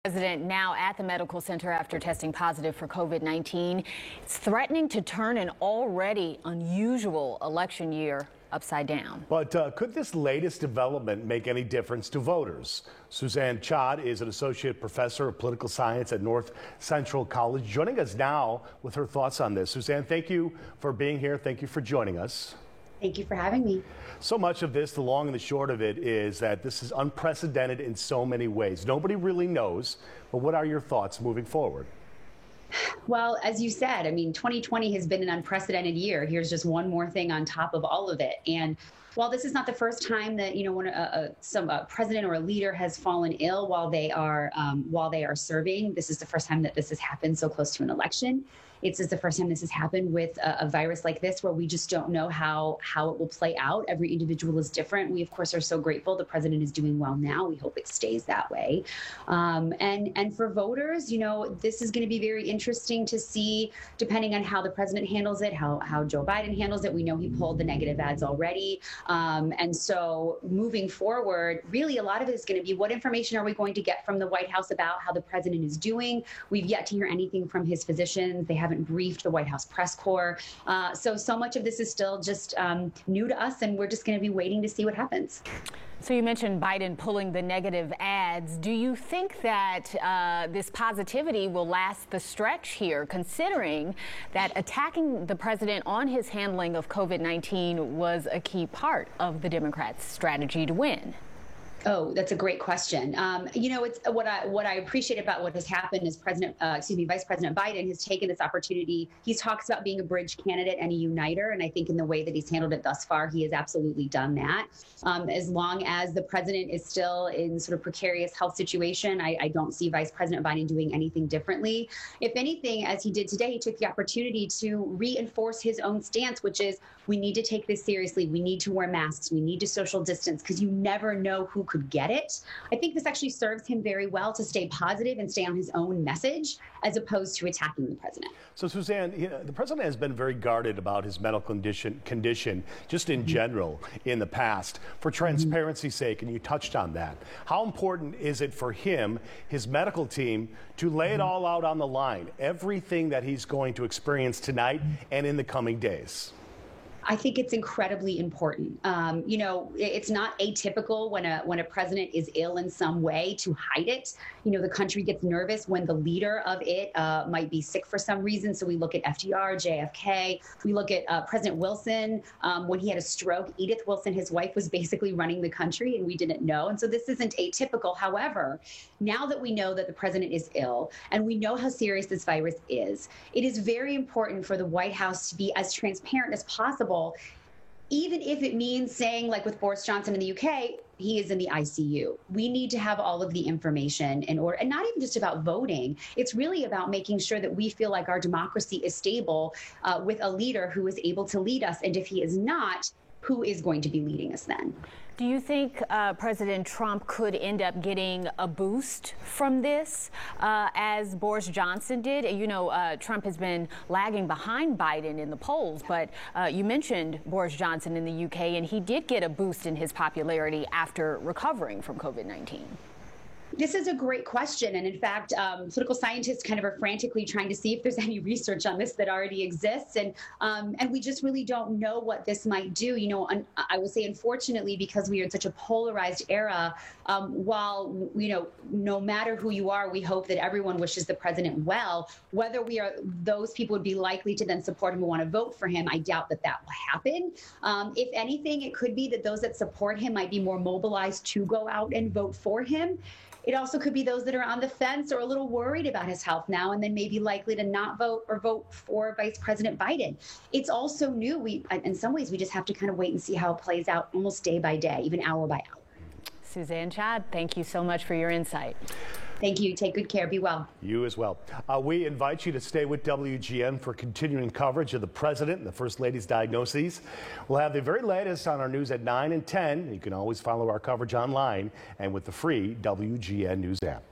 President now at the medical center after testing positive for COVID-19. It's threatening to turn an already unusual election year upside down. But could this latest development make any difference to voters? Suzanne Chad is an associate professor of political science at North Central College, joining us now with her thoughts on this. Suzanne, thank you for being here. Thank you for joining us. Thank you for having me. So much of this, the long and the short of it, is that this is unprecedented in so many ways. Nobody really knows, but what are your thoughts moving forward? Well, as you said, 2020 has been an unprecedented year. Here's just one more thing on top of all of it. And while this is not the first time that some president or a leader has fallen ill while they are serving, this is the first time that this has happened so close to an election. It's just the first time this has happened with a virus like this, where we just don't know how it will play out. Every individual is different. We, of course, are so grateful the president is doing well now. We hope it stays that way. And for voters, this is going to be very interesting to see, depending on how the president handles it, how Joe Biden handles it. We know he pulled the negative ads already. And so moving forward, really a lot of it is going to be what information are we going to get from the White House about how the president is doing. We've yet to hear anything from his physicians. They haven't briefed the White House press corps. So much of this is still just new to us, and we're just going to be waiting to see what happens. So you mentioned Biden pulling the negative ads. Do you think that this positivity will last the stretch here, considering that attacking the president on his handling of COVID-19 was a key part of the Democrats' strategy to win? Oh, that's a great question. It's what I appreciate about what has happened is Vice President Biden has taken this opportunity. He talks about being a bridge candidate and a uniter, and I think in the way that he's handled it thus far, he has absolutely done that. As long as the president is still in sort of precarious health situation, I don't see Vice President Biden doing anything differently. If anything, as he did today, he took the opportunity to reinforce his own stance, which is we need to take this seriously. We need to wear masks. We need to social distance, because you never know who could get it. I think this actually serves him very well to stay positive and stay on his own message as opposed to attacking the president. So, Suzanne, the president has been very guarded about his medical condition just in general in the past for transparency's sake, and you touched on that. How important is it for him, his medical team, to lay it all out on the line, everything that he's going to experience tonight and in the coming days? I think it's incredibly important. It's not atypical when a president is ill in some way to hide it. The country gets nervous when the leader of it might be sick for some reason. So we look at FDR, JFK. We look at President Wilson when he had a stroke. Edith Wilson, his wife, was basically running the country, and we didn't know. And so this isn't atypical. However, now that we know that the president is ill and we know how serious this virus is, it is very important for the White House to be as transparent as possible, even if it means saying, like with Boris Johnson in the UK, he is in the ICU. We need to have all of the information in order, and not even just about voting. It's really about making sure that we feel like our democracy is stable with a leader who is able to lead us. And if he is not, who is going to be leading us then? Do you think President Trump could end up getting a boost from this, as Boris Johnson did? Trump has been lagging behind Biden in the polls, but you mentioned Boris Johnson in the UK, and he did get a boost in his popularity after recovering from COVID-19. This is a great question. And in fact, political scientists kind of are frantically trying to see if there's any research on this that already exists. And we just really don't know what this might do. I will say, unfortunately, because we are in such a polarized era, while, no matter who you are, we hope that everyone wishes the president well. Whether those people would be likely to then support him and want to vote for him, I doubt that will happen. If anything, it could be that those that support him might be more mobilized to go out and vote for him. It also could be those that are on the fence or a little worried about his health now and then may be likely to not vote or vote for Vice President Biden. It's also new. In some ways, we just have to kind of wait and see how it plays out almost day by day, even hour by hour. Suzanne Chad, thank you so much for your insight. Thank you. Take good care. Be well. You as well. We invite you to stay with WGN for continuing coverage of the president and the First Lady's diagnoses. We'll have the very latest on our news at 9 and 10. You can always follow our coverage online and with the free WGN News app.